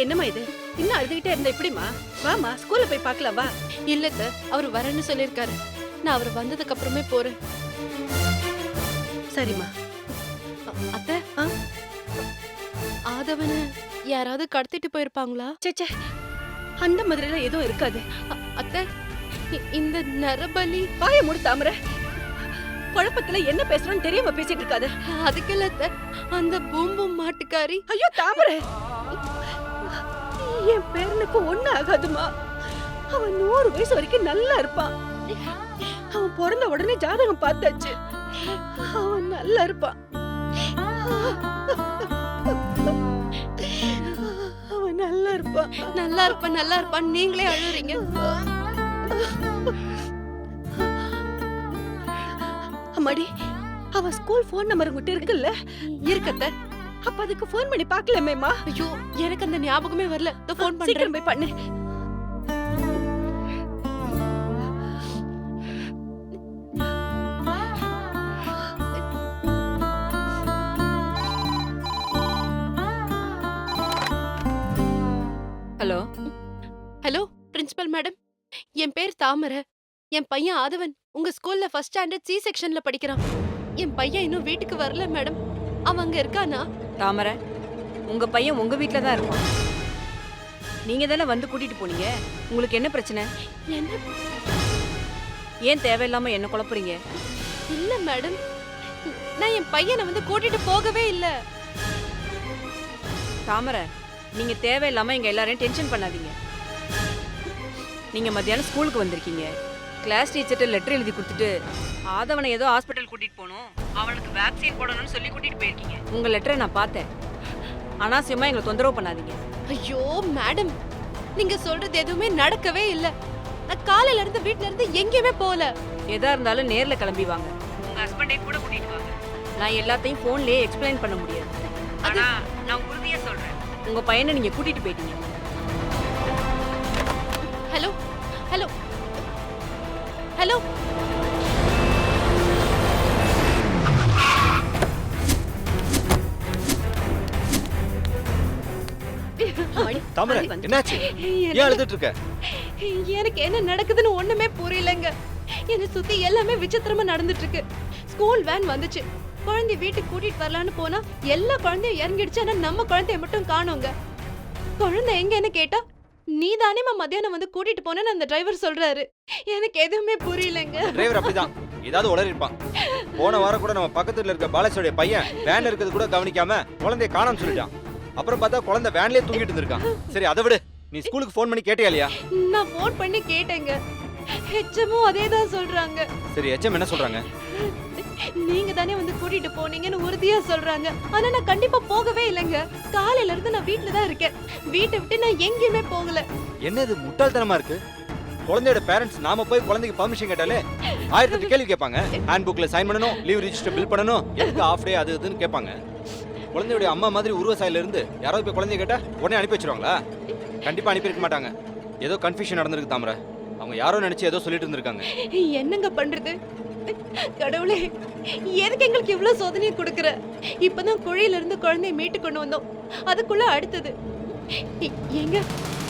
என்னம்மா இது இன்னும் அழுதுகிட்டே இருந்தா எப்படிமா? வாமா ஸ்கூல்ல போய் பார்க்கலாம் வா. இல்ல அத்தை, அவர் வரேன்னு சொல்லியிருக்காரு. நான் அவர் வந்ததுக்கு அப்புறமே போறேன். சரிம்மா. அத்தை, ஆ? ஆதவனை யாராவது கடத்திட்டு போயிருப்பாங்களா? சேச்சே, அந்த மாதிரிலாம் எதுவும் இருக்காது. அத்தை, இந்த நரபலி வாய மூடு தாமரை. குழப்பத்துல என்ன பேசுறோம்னு தெரியாம பேசிட்டு இருக்காது. அதுக்கு இல்ல அத்தை, அந்த பூம்பும் மாட்டுக்காரி. ஐயோ தாமரை, என் பேரனுக்கு ஒண்ணு ஆகாதுமா. அவன் 100 வயசு வரைக்கும் நல்லா இருப்பான். அவன் பிறந்த உடனே ஜாதகம் பார்த்தாச்சு. அவன் நல்லா இருப்பான். அவன் நல்லா இருப்பான். நல்லா இருப்பான் நல்லா இருப்பான் நீங்களே அழுறீங்க. அம்மாடி, அவன் ஸ்கூல் போன் நம்பர் உங்ககிட்ட இருக்குல்ல? இருக்கத்த. அப்ப அதுக்கு போன் பண்ணி பார்க்கலாமேமா? ஐயோ, எனக்கு அந்த ஞாபகமே வரல. போன் பண்றேன். சீக்கிரம் போய் பண்ணு. ஹலோ. ஹலோ பிரின்சிபல் மேடம், என் பேர் தாமரை. என் பையன் ஆதவன் உங்க ஸ்கூல்ல ஃபர்ஸ்ட் ஸ்டாண்டர்ட் சி செக்ஷன்ல படிக்கிறான். என் பையன் இன்னும் வீட்டுக்கு வரல மேடம். அவன் அங்க இருக்கானா? தாமரை, உங்க பையன் உங்க வீட்ல தான் இருப்பான். நீங்க தானே வந்து கூட்டிட்டு போனீங்க. உங்களுக்கு என்ன பிரச்சனை? என்ன? ஏன் தேவையில்லாம என்ன குழப்புறீங்க? இல்ல மேடம், நான் என் பையனை வந்து கூட்டிட்டு போகவே இல்ல. தாமரை, நீங்க தேவையில்லாம எங்க எல்லாரையும் டென்ஷன் பண்ணாதீங்க. நீங்க மத்தியானம் ஸ்கூலுக்கு வந்திருக்கீங்க. கிளாஸ் டீச்சர்ட்ட லெட்டர் எழுதி கொடுத்துட்டு ஆதவனை ஏதோ ஹாஸ்பிட்டல் கூட்டிட்டு போகணும், அவனுக்கு வேக்சின் போடணும்னு சொல்லி கூட்டிட்டு போயிருக்கீங்க. உங்க லெட்டரை நான் பார்த்தேன். அனாவசியமா எங்களை தொந்தரவு பண்ணாதீங்க. ஐயோ மேடம், நீங்க சொல்றது எதுவுமே நடக்கவே இல்ல. நான் காலையில இருந்து வீட்ல இருந்து எங்கேயுமே போல. எதா இருந்தாலும் நேர்ல கிளம்பி வாங்க. உங்க ஹஸ்பண்டையும் கூட கூட்டிட்டு வாங்க. நான் எல்லாத்தையும் போன்லயே எக்ஸ்பிளைன் பண்ண முடியாது. ஆனா நான் உறுதியா சொல்றேன், உங்க பையனை நீங்க கூட்டிட்டு போயிட்டீங்க. Hello hello hello. தாமரை, என்னாச்சு? ஏன் அழுதுட்டு இருக்க? எனக்கு என்ன நடக்குதுன்னு ஒண்ணுமே புரியலங்க. என்ன சுத்தி எல்லாமே விசித்திரமா நடந்துட்டு இருக்கு. ஸ்கூல் வேன் வந்துச்சு. குழந்தை வீட்டுக்கு கூட்டிட்டு வரலான்னு போனா எல்லா குழந்தையும் இறங்கிடுச்சு. ஆனா நம்ம குழந்தைய மட்டும் காணோங்க. குழந்தை எங்கன்னு கேட்டா, நீ தானே மத்தியானம் வந்து கூட்டிட்டு போனேன்னு அந்த டிரைவர் சொல்றாரு. எனக்கு எதுவுமே புரியலங்க. டிரைவர் அப்படிதான் ஏதாவது உளறி இருப்பான். போன வாரம் கூட நம்ம பக்கத்துல இருக்க பாலாஜியோட பையன் வேன்ல இருக்கிறது கூட கவனிக்காம குழந்தைய காணோம்னு சொல்லிட்டான். அப்புறம் பார்த்தா குழந்தை வேன்லயே தூங்கிட்டு இருந்திருக்கான். சரி அதை விடு, நீ ஸ்கூலுக்கு ஃபோன் பண்ணி கேட்டியா இல்லையா? நான் ஃபோன் பண்ணி கேட்டேங்க. ஹெச்எம்மும் அதேதான் சொல்றாங்க. சரி, ஹெச்எம் என்ன சொல்றாங்க? நீங்க தானே வந்து கூட்டிட்டு போனீங்கன்னு உறுதியா சொல்றாங்க. ஆனா நான் கண்டிப்பா போகவே இல்லைங்க. காலையில இருந்து நான் வீட்ல தான் இருக்கேன். வீட்டை விட்டு நான் எங்கேயுமே போகல. என்னது முட்டாள்தனமா இருக்கு? குழந்தையோட பேரண்ட்ஸ் நாம போய் குழந்தைக்கு பர்மிஷன் கேட்டாலே 1008 கேள்வி கேட்பாங்க. ஹேண்ட் புக்ல சைன் பண்ணணும், லீவ் ரிஜிஸ்டர் பில் பண்ணணும், எதுக்கு ஆஃப் டே அது இதுன்னு கேட்பாங்க. குழந்தையோட அம்மா மாதிரி உருவசாயில இருந்து யாராவது போய் குழந்தைய கேட்டா உடனே அனுப்பி வச்சிருவாங்களா? கண்டிப்பா அனுப்பியிருக்க மாட்டாங்க. ஏதோ கன்ஃபியூஷன் நடந்திருக்கு தாமரை. அவங்க யாரோ நினைச்சு ஏதோ சொல்லிட்டு இருந்திருக்காங்க. என்னங்க பண்றது? கடவுளே, எதுக்கு எங்களுக்கு இவ்வளவு சோதனையை கொடுக்கற? இப்பதான் குழியில இருந்து குழந்தையை மீட்டு கொண்டு வந்தோம். அதுக்குள்ள அடுத்தது எங்க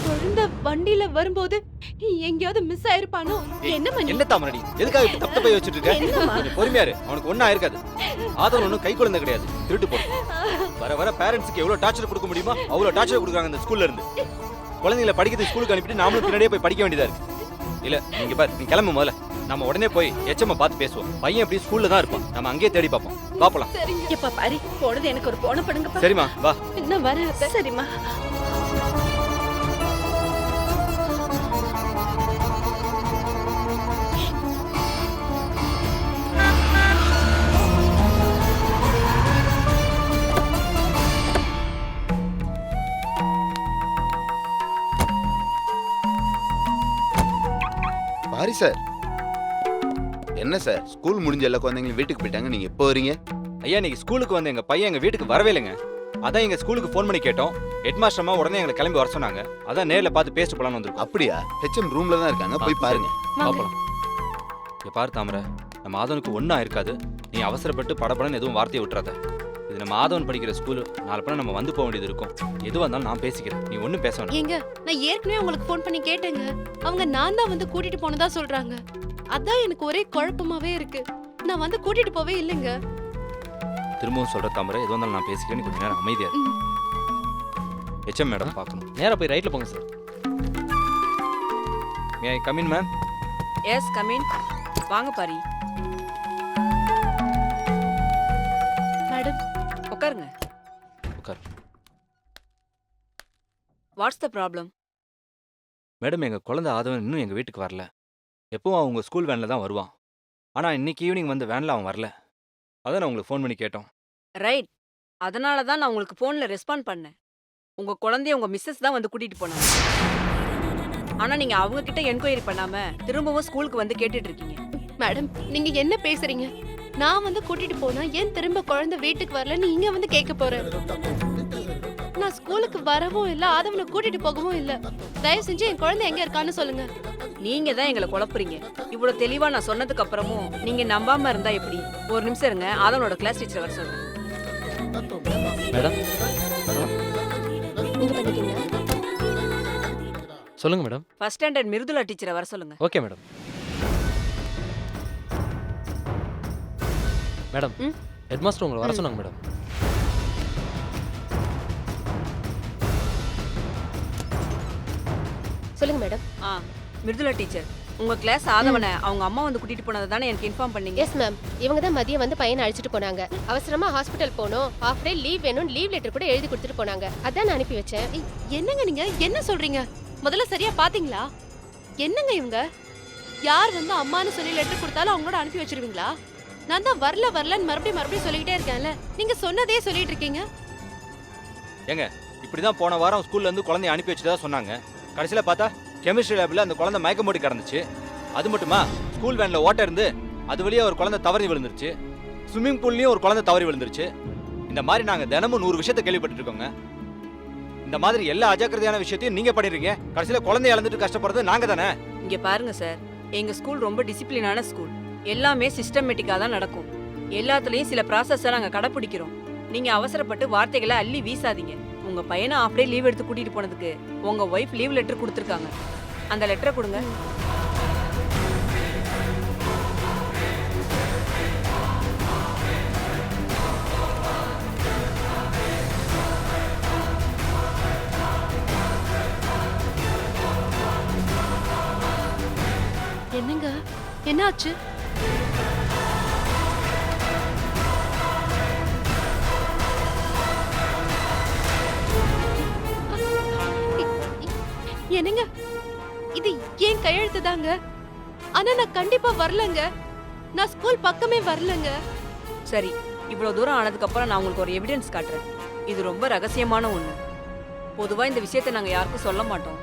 குழந்தை வண்டியில வரும்போது எங்கேயாவது மிஸ் ஆயிருப்பானோ? என்ன தாமரடி, எதுக்காக இப்படி தப்பு போய் வச்சிட்டு இருக்க? கொஞ்சம் பொறுமையா இரு, அவனுக்கு ஒண்ணும் ஆயிருக்காது. ஆதவன் ஒன்னும் கை குழந்தை கிடையாது, திருட்டு போறோம். வர வர பேரண்ட்ஸ்க்கு எவ்வளவு டார்ச்சர் கொடுக்க முடியுமா அவ்வளவு டார்ச்சர் கொடுக்குறாங்க இந்த ஸ்கூல்ல இருந்து. குழந்தைங்களை படிக்கிறது ஸ்கூலுக்கு அனுப்பிட்டு நாமளும் பின்னாடியே போய் படிக்க வேண்டியதா இருக்கு. இல்ல நீங்க பாரு, நீ கிளம்பு முதல்ல. நம்ம உடனே போய் எச்எம் பார்த்து பேசுவோம். பையன் எப்படி ஸ்கூல்ல தான் இருப்பான், நம்ம அங்கேயே தேடி பார்ப்போம். பாப்பலாம். எப்பா பாரி, போனது எனக்கு ஒரு போன பண்ணுங்க. சரிம்மா வா. இன்னும் வரேன். சரிம்மா. பாரி சார், என்ன சார் ஸ்கூல் முடிஞ்ச எல்லா குழந்தைங்களும் வீட்டுக்கு போயிட்டாங்க, நீங்க எப்போ வரீங்க? ஐயா, இன்னைக்கு ஸ்கூலுக்கு வந்து எங்க பையன் எங்க வீட்டுக்கு வரவே இல்லைங்க. அதான் எங்க ஸ்கூலுக்கு ஃபோன் பண்ணி கேட்டோம். ஹெட்மாஸ்டர் அம்மா உடனே எங்களை கிளம்பி வர சொன்னாங்க. அதான் நேர்ல பார்த்து பேசிட்டு போலான்னு வந்திருக்கோம். அப்படியா? ஹெச்எம் ரூம்ல தான் இருக்காங்க, போய் பாருங்க. பாப்பலாம். இங்க பாரு தாமரை, நம்ம ஆதனுக்கு ஒன்றும் ஆயிருக்காது. நீ அவசரப்பட்டு படபடன்னு எதுவும் வார்த்தையை விட்டுறாத. இது நம்ம ஆதவன் படிக்கிற ஸ்கூல். நாளை பின்ன நம்ம வந்து போக வேண்டியது இருக்கும். எதுவாக இருந்தாலும் நான் பேசிக்கிறேன், நீ ஒன்றும் பேச வேணாம். ஏங்க நான் ஏற்கனவே உங்களுக்கு ஃபோன் பண்ணி கேட்டேங்க. அவங்க நான் தான் வந்து கூட்டிட்டு போனதா சொல்றாங்க. அதான் எனக்கு ஒரே குழப்பமாவே இருக்கு. நான் வந்து கூட்டிட்டு போவே இல்லைங்க. திரும்பவும் சொல்ற தாமரை, எதுவாக இருந்தாலும் நான் பேசிக்கிறேன், நீ கொஞ்ச நேரம் அமைதியா இரு. HM மேடம் பார்க்கணும். நேரா போய் ரைட்ல போங்க sir. May I come in ma'am? Yes come in. வாங்க பாரி, மேடம் உட்காருங்க. உட்கார். What's the problem? மேடம், எங்கள் குழந்தை ஆதவன் இன்னும் எங்கள் வீட்டுக்கு வரல. எப்பவும் அவங்க ஸ்கூல் வேனில் தான் வருவான். ஆனால் இன்னைக்கு ஈவினிங் வந்து வேனில் அவன் வரல. அதான் நான் உங்களுக்கு ஃபோன் பண்ணி கேட்டோம். ரைட், அதனால தான் நான் உங்களுக்கு ஃபோனில் ரெஸ்பாண்ட் பண்ணேன். உங்கள் குழந்தைய உங்கள் மிஸ்ஸஸ் தான் வந்து கூட்டிகிட்டு போனாங்க. ஆனால் நீங்கள் அவங்க கிட்ட என்கொயரி பண்ணாமல் திரும்பவும் ஸ்கூலுக்கு வந்து கேட்டுட்டு இருக்கீங்க. மேடம் நீங்க என்ன பேசுறீங்க? நான் வந்து கூட்டிட்டு போனா ஏன் திரும்ப குழந்தை வீட்டுக்கு வரலன்னு நீங்க வந்து கேட்க போறேன். நான் ஸ்கூலுக்கு வரவும் இல்ல, ஆதவனை கூட்டிட்டு போகவும் இல்ல. தயவு செஞ்சு என் குழந்தை எங்க இருக்கான்னு சொல்லுங்க. நீங்கள் தான் எங்களை குழப்புறீங்க. இவ்வளோ தெளிவாக நான் சொன்னதுக்கு அப்புறமும் நீங்கள் நம்பாமல் இருந்தால் எப்படி? ஒரு நிமிஷம் இருங்க, ஆதவனோட கிளாஸ் டீச்சர் வர சொல்கிறேன். மேடம் நீங்க பண்ணிட்டீங்க. சொல்லுங்க மேடம். ஃபர்ஸ்ட் ஸ்டாண்டர்ட் மிருதுலா டீச்சரை வர சொல்லுங்க. Okay madam. மேடம் ம்? ஹெட் மாஸ்டர் உங்களை வர சொன்னாங்க மேடம். சொல்லுங்க மேடம். மிருதுலா டீச்சர், உங்க கிளாஸ் ஆதவனை அவங்க அம்மா வந்து கூட்டிட்டு போனதை தானே எனக்கு இன்ஃபார்ம் பண்ணீங்க. எஸ் மேம், இவங்க தான் மதியம் வந்து பையனை அழைச்சிட்டு போனாங்க. அவசரமா ஹாஸ்பிட்டல் போனோம், ஹாஃப் டே லீவ் வேணும், லீவ் லெட்டர் கூட எழுதி கொடுத்துட்டு போனாங்க. அதான் நான் அனுப்பி வச்சேன். என்னங்க நீங்க என்ன சொல்றீங்க? முதல்ல சரியா பாத்தீங்களா? என்னங்க இவங்க? யார் வந்து அம்மான்னு சொல்லி லெட்டர் கொடுத்தாலும் அவங்களோட அனுப்பி வச்சிருவீங்களா? நான் தான் வரல வரலன்னு மறுபடியும் சொல்லிக்கிட்டே இருக்கேன்ல. நீங்க சொன்னதே சொல்லிட்டு இருக்கீங்க. ஏங்க, இப்படி தான் போன வாரம் ஸ்கூல்லேருந்து குழந்தைய அனுப்பி வச்சுதா சொன்னாங்க. கடைசியில் பார்த்தா கெமிஸ்ட்ரி லேபில் அந்த குழந்தை மயக்கம் போட்டு கிடந்துச்சு. அது மட்டுமா, ஸ்கூல் வேனில் ஓட்ட இருந்து அது வழியாக ஒரு குழந்தை தவறி விழுந்துருச்சு. ஸ்விம்மிங் பூல்லையும் ஒரு குழந்தை தவறி விழுந்துருச்சு. இந்த மாதிரி நாங்கள் தினமும் 100 விஷயத்தை கேள்விப்பட்டுருக்கோங்க. இந்த மாதிரி எல்லா அஜாக்கிரதையான விஷயத்தையும் நீங்கள் பண்ணிடுறீங்க. கடைசியில் குழந்தைய இழந்துட்டு கஷ்டப்படுறது நாங்கள் தானே. இங்க பாருங்க சார், எங்க ஸ்கூல் ரொம்ப டிசிப்ளினான ஸ்கூல். எல்லாமே சிஸ்டமேட்டிக்கா தான் நடக்கும். எல்லாத்துலயும் சில ப்ராசஸை நாங்க கடைப்பிடிக்கிறோம். நீங்க அவசரப்பட்டு வார்த்தைகளை அள்ளி வீசாதீங்க. உங்க பையனை ஆஃப் டே லீவ் எடுத்து கூட்டிட்டு போனதுக்கு உங்க ஒய்ஃப் லீவ் லெட்டர் கொடுத்துருக்காங்க. அந்த லெட்டரை கொடுங்க. என்னங்க என்னாச்சு? என்னங்க இது ஏன் கையெழுத்து தாங்க? ஆனா நான் கண்டிப்பா வரலங்க. நான் ஸ்கூல் பக்கமே வரலங்க. சரி, இவ்வளவு தூரம் ஆனதுக்கு அப்புறம் நான் உங்களுக்கு ஒரு எவிடன்ஸ் காட்டுறேன். இது ரொம்ப ரகசியமான ஒண்ணு. பொதுவா இந்த விஷயத்தை நாங்க யாருக்கும் சொல்ல மாட்டோம்.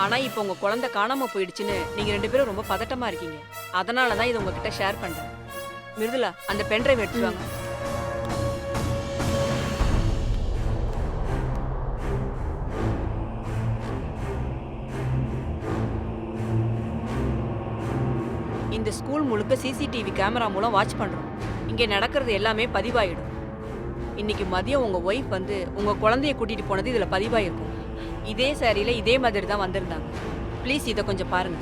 ஆனா இப்போ உங்க குழந்தை காணாம போயிடுச்சுன்னு நீங்க 2 பேரும் ரொம்ப பதட்டமா இருக்கீங்க. அதனாலதான் இதை உங்ககிட்ட ஷேர் பண்றேன். மிருதுலா, அந்த பென்ட்ரைவ் எடுத்துட்டு வாங்க. இந்த ஸ்கூல் முழுக்க சிசிடிவி கேமரா மூலம் வாட்ச் பண்றோம். இங்க நடக்கிறது எல்லாமே பதிவாயிடும். இன்னைக்கு மதியம் உங்க ஒய்ஃப் வந்து உங்க குழந்தைய கூட்டிட்டு போனது இதுல பதிவாயிருக்கும். இதே சாரியில இதே மாதிரி தான் வந்திருந்தாங்க. ப்ளீஸ் இதை கொஞ்சம் பாருங்க.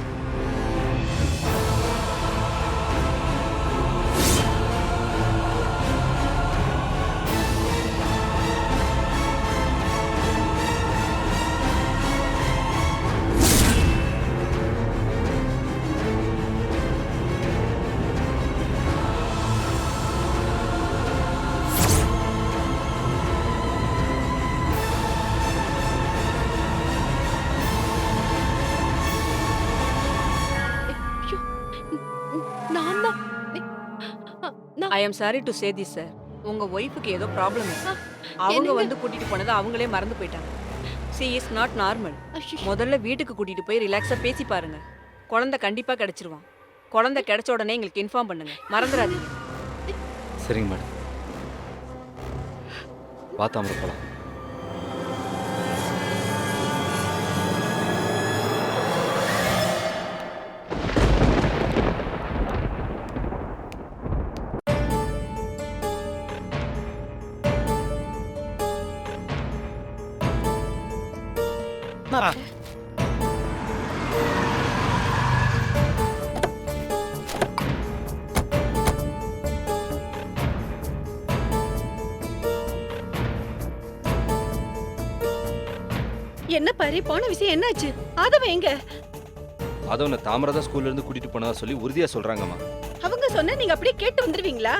I am sorry to say this sir. உங்க ஒய்ஃபுக்கு ஏதோ ப்ராப்ளம் இருக்கு. அவங்க வந்து கூட்டிட்டு போனதை அவங்களே மறந்து போயிட்டாங்க. C is not normal. முதல்ல வீட்டுக்கு கூட்டிட்டு போய் ரிலாக்ஸா பேசி பாருங்க. குழந்தை கண்டிப்பா கிடைச்சிருவான். குழந்தை கிடைச்ச உடனே எங்களுக்கு இன்ஃபார்ம் பண்ணுங்க, மறந்துடாதீங்க. சரிங்க மேடம், பார்த்தாம போகலாம். என்ன பாரு போன விஷயம் என்னாச்சு? ஆதவன் எங்க? ஆதவனை தாமரை தான் ஸ்கூல்ல இருந்து கூட்டிட்டு போனதா சொல்லி உறுதியா சொல்றாங்கம்மா. அவங்க சொன்னா நீங்க அப்படியே கேட்டு வந்துருவீங்களா?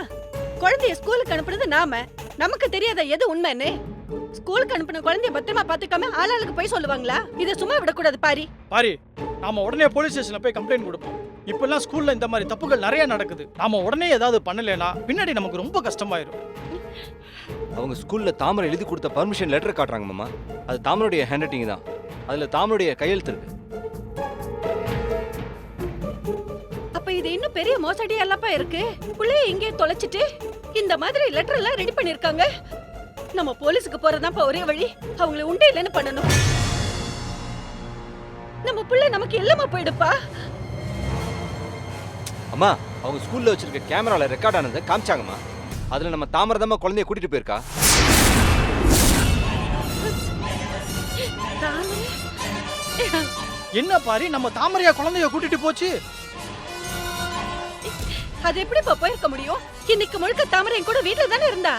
குழந்தைய ஸ்கூலுக்கு அனுப்புறது நாம, நமக்கு தெரியாத எது உண்மைன்னு. ஸ்கூலுக்கு அனுப்புன குழந்தைய பத்திரமா பாத்துக்காம ஆளாளுக்கு போய் சொல்லுவாங்களா? இத சும்மா விடக்கூடாது பாரி. பாரி, நாம உடனே போலீஸ் ஸ்டேஷன்ல போய் கம்ப்ளைண்ட் கொடுப்போம். இப்பெல்லாம் ஸ்கூல்ல இந்த மாதிரி தப்புகள் நிறைய நடக்குது. நாம உடனே ஏதாவது பண்ணலைன்னா பின்னாடி நமக்கு ரொம்ப கஷ்டமாயிரும். அவங்க ஸ்கூல்ல தாமரை எழுதி கொடுத்த பர்மிஷன் லெட்டர் காட்டுறாங்க மாமா. அது தாமரையுடைய ஹேண்ட் ரைட்டிங் தான். அதுல தாமரையுடைய கையெழுத்து இருக்கு. அப்ப இது இன்னும் பெரிய மோசடி எல்லாப்பா இருக்கு. புள்ளைய எங்கே தொலைச்சிட்டு இந்த மாதிரி லெட்டர் எல்லாம் ரெடி பண்ணிருக்காங்க. நம்ம போலீஸுக்கு போறதாப்பா ஒரே வழி. அவங்களை உண்டே இல்லைன்னு பண்ணணும். நம்ம புள்ள நமக்கு எல்லாமா போயிடுப்பா. அம்மா, அவங்க ஸ்கூல்ல வச்சிருக்க கேமரால ரெக்கார்ட் ஆனதை காமிச்சாங்கம்மா. அதுல நம்ம தாமரை தான் குழந்தைய கூட்டிட்டு போயிருக்கா. என்ன பாரி, நம்ம தாமரையா குழந்தைய கூட்டிட்டு போச்சு? அது எப்படி போயிருக்க முடியும்? இன்னைக்கு முழுக்க தாமரை என் கூட வீட்டுல தானே இருந்தா.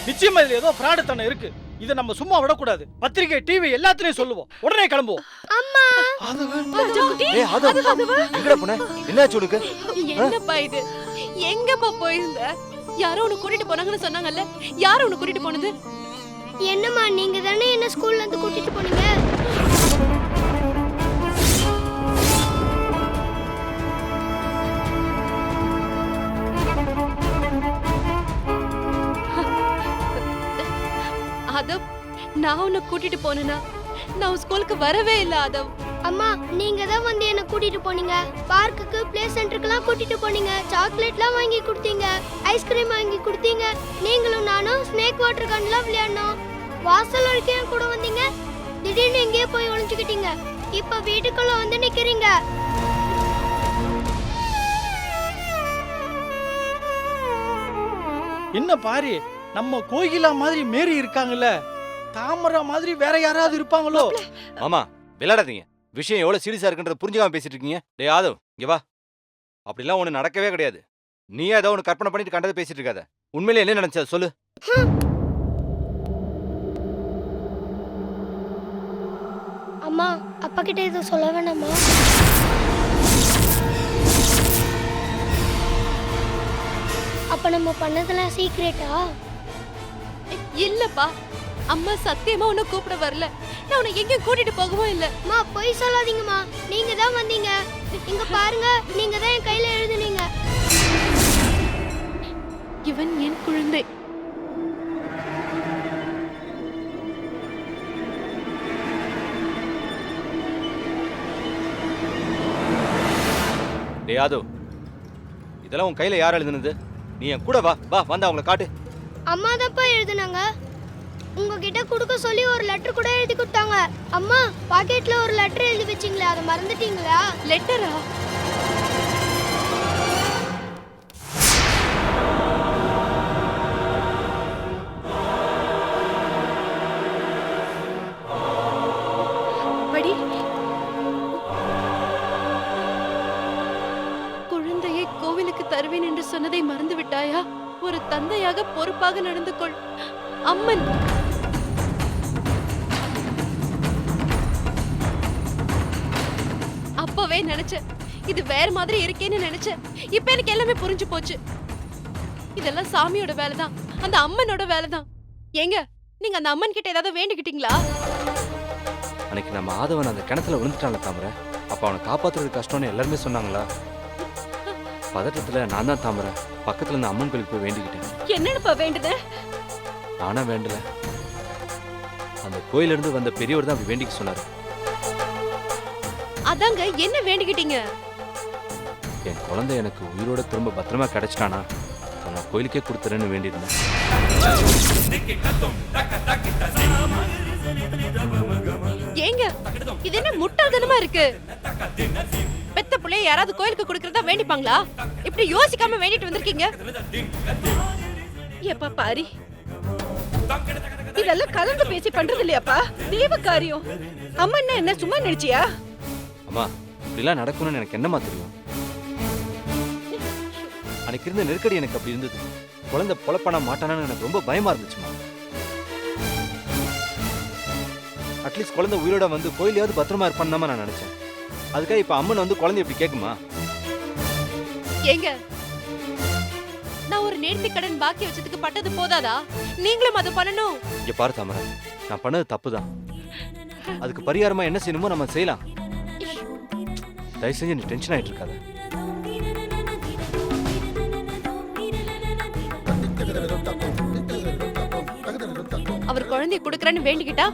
நிச்சயமா இதுல ஏதோ ஃப்ராடு தனம் இருக்கு. இத நம்ம சும்மா விடக்கூடாது. பத்திரிகை, டிவி எல்லாத்துலயும் சொல்லுவோம். உடனே கிளம்புவோம். அம்மா ஏய் ஆதவ், எங்கடா போன? என்னாச்சு உனக்கு? என்னப்பா இது? எங்கப்பா போயிருந்த? யாரோ உன்னை கூட்டிட்டு போனாங்கன்னு சொன்னாங்கல்ல, யாரோ உன்னை கூட்டிட்டு போனது? என்னம்மா நீங்க தானே என்ன ஸ்கூல்ல இருந்து கூட்டிட்டு போனீங்க? ஆதவ், நான் உன்னை கூட்டிட்டு போனேனா? நான் ஸ்கூலுக்கு வரவே இல்ல ஆதவ். அம்மா நீங்க தான் வந்து என்ன கூட்டிட்டு போனீங்க. பார்க்குக்கு, பிளே சென்டருக்குலாம் கூட்டிட்டு போனீங்க. சாக்லேட்லாம் வாங்கி கொடுத்தீங்க, ஐஸ்கிரீம் வாங்கி கொடுத்தீங்க. நீங்களும் நானும் ஸ்னேக் வாட்டர் கன்லாம் விளையாடணும். வாசல் வரைக்கும் என் கூட வந்தீங்க. திடீர்னு எங்கேயோ போய் ஒளிஞ்சுக்கிட்டீங்க. இப்ப வீட்டுக்குள்ள வந்து நிக்கிறீங்க. என்ன பாரி, நம்ம கோகிலா மாதிரி மேரி இருக்காங்கல்ல, தாமரை மாதிரி வேற யாராவது இருப்பாங்களோ? மாமா, விளையாடாதீங்க. விஷயம் எவ்வளவு சீரியஸா இருக்குன்றத புரிஞ்சுக்காம பேசிட்டு இருக்கீங்க. டேய் ஆதவ், இங்க வா. அப்படிலாம் ஒண்ணு நடக்கவே கிடையாது. நீயே ஏதோ ஒண்ணு கற்பனை பண்ணிட்டு கண்டதை பேசிட்டு இருக்காத. உண்மையிலே என்ன நடந்துச்சு சொல்லு. அம்மா அப்பா கிட்ட எதுவும் சொல்ல வேணாமா? அப்ப நம்ம பண்ணதெல்லாம் சீக்ரெட்டா? இல்லப்பா, அம்மா சத்தியமா உன்னை கூப்பிட வரல. நான் உன்னை எங்கேயும் கூட்டிட்டு போகவும் இல்ல. அம்மா பொய் சொல்லாதீங்கம்மா. நீங்க தான் வந்தீங்க. இங்க பாருங்க, நீங்க தான் என் கையில எழுதுனீங்க. இவன் என் குழந்தை. டேய் ஆதவ், இதெல்லாம் உன் கையில யார் எழுதுனது? நீ என் கூட வா. வா, வந்து அவங்கள காட்டு. அம்மா தான்ப்பா எழுதுனாங்க. உங்ககிட்ட கொடுக்க சொல்லி ஒரு லெட்டர் கூட எழுதி கொடுத்தாங்க. அம்மா பாக்கெட்ல ஒரு லெட்டர் எழுதி வச்சீங்களே, அதை மறந்துட்டீங்களா? லெட்டரா? படி. குழந்தையை கோவிலுக்கு தருவேன் என்று சொன்னதை மறந்து விட்டாயா? ஒரு தந்தையாக பொறுப்பாக நடந்து கொள். அம்மன். அப்பவே நினைச்சேன் இது வேற மாதிரி இருக்கேன்னு நினைச்சேன். இப்ப எனக்கு எல்லாமே புரிஞ்சு போச்சு. இதெல்லாம் சாமியோட வேலைதான், அந்த அம்மனோட வேலைதான். ஏங்க, நீங்க அந்த அம்மன் கிட்ட ஏதாவது வேண்டிக்கிட்டீங்களா? அன்னைக்கு நம்ம ஆதவன் அந்த கிணத்துல விழுந்துட்டான்ல தாமரை, அப்ப அவனை காப்பாத்துறது கஷ்டம்னு எல்லாருமே சொன்னாங்களா? பதட்டத்துல நான் தான் தாமரை பக்கத்துல இருந்த அம்மன் கோயிலுக்கு போய் வேண்டிக்கிட்டேன். என்னன்னுப்பா வேண்டுத? நானா வேண்டல, அந்த கோயில இருந்து வந்த பெரியவர் தான் அப்படி வேண்டிக்க சொன்னாரு. அதாங்க, என்ன வேண்டிக்கிட்டீங்க? என் குழந்தை எனக்கு உயிரோட திரும்ப பத்திரமா கிடைச்சிட்டானா நான் கோயிலுக்கே கொடுத்துறேன்னு வேண்டியிருந்தேன். ஏங்க, இது என்ன முட்டாள்தனமா இருக்கு? பெத்த பிள்ளைய யாராவது கோயிலுக்கு கொடுக்கறதா வேண்டிப்பாங்களா? இப்படி யோசிக்காம வேண்டிட்டு வந்திருக்கீங்க. ஏப்பா பாரி, இதெல்லாம் கலந்து பேசி பண்றது இல்லையாப்பா? தெய்வ காரியம். அம்மா என்ன சும்மா நினைச்சியா? அம்மா இப்படிலாம் நடக்கும்னு எனக்கு என்னம்மா தெரியும்? அன்னைக்கு இருந்த நெருக்கடி எனக்கு அப்படி இருந்தது. குழந்தை பொழப்பானா மாட்டானான்னு எனக்கு ரொம்ப பயமா இருந்துச்சுமா. அட்லீஸ்ட் குழந்தை உயிரோட வந்து கோயிலையாவது பத்திரமா இருப்பான்னு நான் நினைச்சேன். அதுக்காக இப்ப அம்மன் வந்து குழந்தை எப்படி கேக்குமா? ஏங்க, நான் ஒரு நேர்த்தி கடன் பாக்கி வச்சதுக்கு பட்டது போதாதா? நீங்களும் அதை பண்ணணும். இங்க பாரு தாமரை, நான் பண்ணது தப்புதான். அதுக்கு பரிகாரமா என்ன செய்யணுமோ நம்ம செய்யலாம். தயவு செஞ்சு நீ டென்ஷன் ஆயிட்டு இருக்காத. அவர் குழந்தைய குடுக்கறேன்னு வேண்டிக்கிட்டா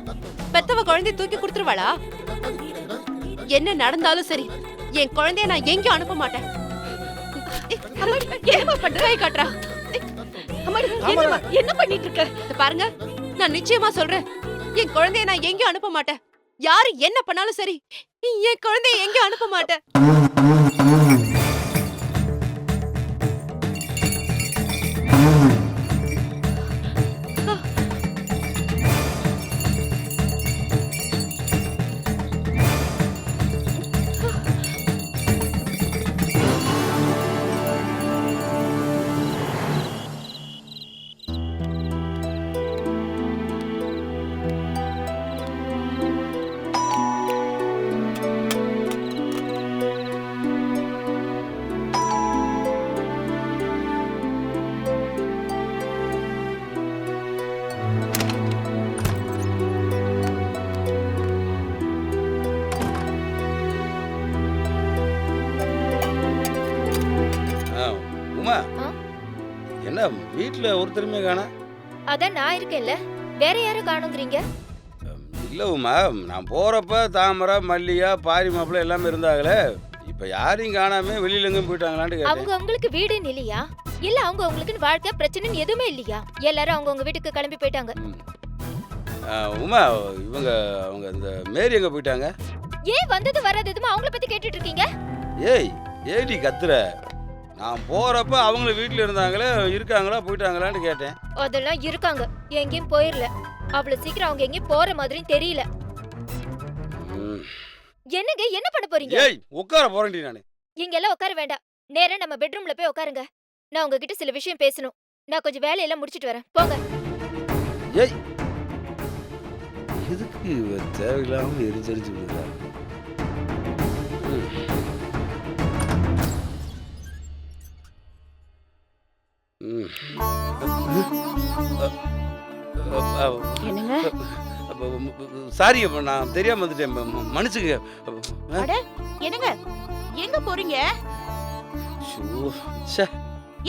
பெத்தவ குழந்தைய தூக்கி கொடுத்துருவாளா? என்ன நடந்தாலும் சரி, என் குழந்தைய நான் எங்கேயும் அனுப்ப மாட்டேன். ஏமா பண்ற? கை காட்டுறா. அம்மாடி, என்னம்மா, என்ன பண்ணிட்டு இருக்க? இத பாருங்க, நான் நிச்சயமா சொல்றேன், என் குழந்தைய நான் எங்கேயும் அனுப்ப மாட்டேன். யாரு என்ன பண்ணாலும் சரி, என் குழந்தைய எங்கேயும் அனுப்ப மாட்டேன். உமா, என்ன வீட்டுல ஒருத்தருமே காணா? அதான் நான் இருக்கேன்ல, வேற யாரும் காணுங்கிறீங்க? இல்ல உமா, நான் போறப்ப தாமரை, மல்லிகா, பாரி மாப்பிள்ள எல்லாமே இருந்தாங்களே. இப்ப யாரையும் காணாம வெளியில எங்கும் போயிட்டாங்களான்னு கேட்டேன். அவங்க உங்களுக்கு வீடுன்னு இல்லையா? இல்ல அவங்க உங்களுக்கு வாழ்க்கை பிரச்சனைன்னு எதுவுமே இல்லையா? எல்லாரும் அவங்க வீட்டுக்கு கிளம்பி போயிட்டாங்க. உமா, அவங்க இந்த மேரி எங்க போயிட்டாங்க? ஏன் வந்தது வராது எதுவும் அவங்கள பத்தி கேட்டுட்டு இருக்கீங்க? ஏய், ஏடி கத்துற? நான் போறப்ப அவங்கள வீட்டுல இருந்தாங்களே, இருக்காங்களா போயிட்டாங்களான்னு கேட்டேன். அதெல்லாம் இருக்காங்க, எங்கேயும் போயிரல. அவ்வளவு சீக்கிரம் அவங்க எங்கேயும் போற மாதிரியும் தெரியல. என்னங்க, என்ன பண்ண போறீங்க? ஏய், உட்கார போறேன்டி நானு. இங்க எல்லாம் உட்கார வேண்டாம், நேரா நம்ம பெட்ரூம்ல போய் உட்காருங்க. நான் உங்ககிட்ட சில விஷயம் பேசணும். நான் கொஞ்சம் வேலையெல்லாம் முடிச்சிட்டு வரேன், போங்க. ஏய், எதுக்கு தேவையில்லாம எரிஞ்செரிஞ்சு விழுதா? என்னங்க? சாரி, நான் தெரியாம வந்துட்டேன், மன்னிச்சுங்க. என்னங்க, எங்க போறீங்க? ச்சே.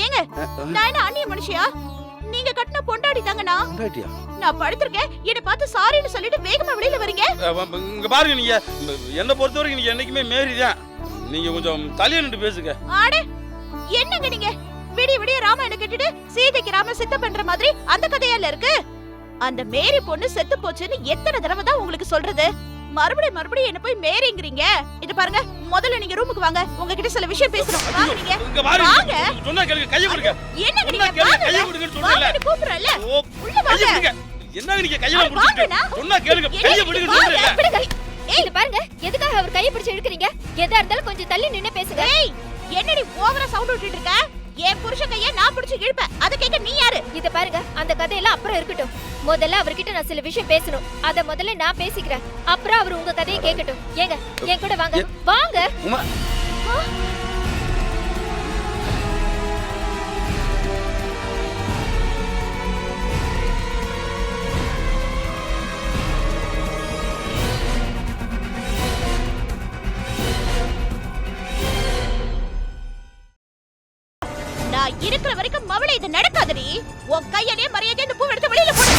ஏங்க, நான் என்ன அந்நிய மனுஷியா? நீங்க கட்டின பொண்டாடி தாங்கண்ணா. பொண்டாட்டியா? நான் படுத்திருக்கேன், என்ன பார்த்து சாரின்னு சொல்லிட்டு வேகமா வெளியில வரீங்க. இங்க பாருங்க, நீங்க என்ன பொறுத்த வரைக்கும் நீங்க என்னைக்குமே மேரி தான். நீங்க கொஞ்சம் தலைய நின்று பேசுங்க. ஆடே, என்னங்க நீங்க விடிய விடிய ராமாயணம் கேட்டுட்டு சீதைக்கு ராம சித்த பண்ற மாதிரி அந்த கதையால இருக்கு. அந்த மேரி பொண்ணு செத்து போச்சுன்னு எத்தனை தடவை தான் உங்களுக்கு சொல்றது? மறுபடியும் என்ன போய் மேரிங்கிறீங்க? இது பாருங்க, முதல்ல நீங்க ரூமுக்கு வாங்க, உங்ககிட்ட சில விஷயம் பேசணும். வாங்க நீங்க. இங்க பாருங்க, வாங்க. சொன்னா கேளுங்க, கைய கொடுங்க. என்னங்க நீங்க கைய கொடுங்கன்னு சொல்றேன்ல. வாங்க கூப்பிடுறேன்ல. உள்ள வாங்க. கைய கொடுங்க. என்னங்க நீங்க கையில புடிச்சிட்டு? சொன்னா கேளுங்க, கைய கொடுங்கன்னு சொல்றேன்ல. இது பாருங்க, எதுக்காக அவர் கையை பிடிச்சு இழுக்குறீங்க? எதா இருந்தாலும் கொஞ்சம் தள்ளி நின்னு பேசுங்க. ஏய், என்னடி ஓவரா சவுண்ட் விட்டுட்டு இருக்க? என் புருஷன் கையை நான் பிடிச்சு இழுப்பேன், அத கேட்க நீ யாரு? இத பாருங்க, அந்த கதையெல்லாம் அப்புறம் இருக்கட்டும். முதல்ல அவர்கிட்ட நான் சில விஷயம் பேசணும். அத முதல்ல நான் பேசிக்கிறேன், அப்புறம் அவர் உங்க கதையை கேட்கட்டும். ஏங்க, என் கூட வாங்க. வாங்க. உமா, நான் இருக்கிற வரைக்கும் மவளை இது நடக்காதடி. உன் கையனே மரியாதை இந்த பூ எடுத்து வெளியில போடு.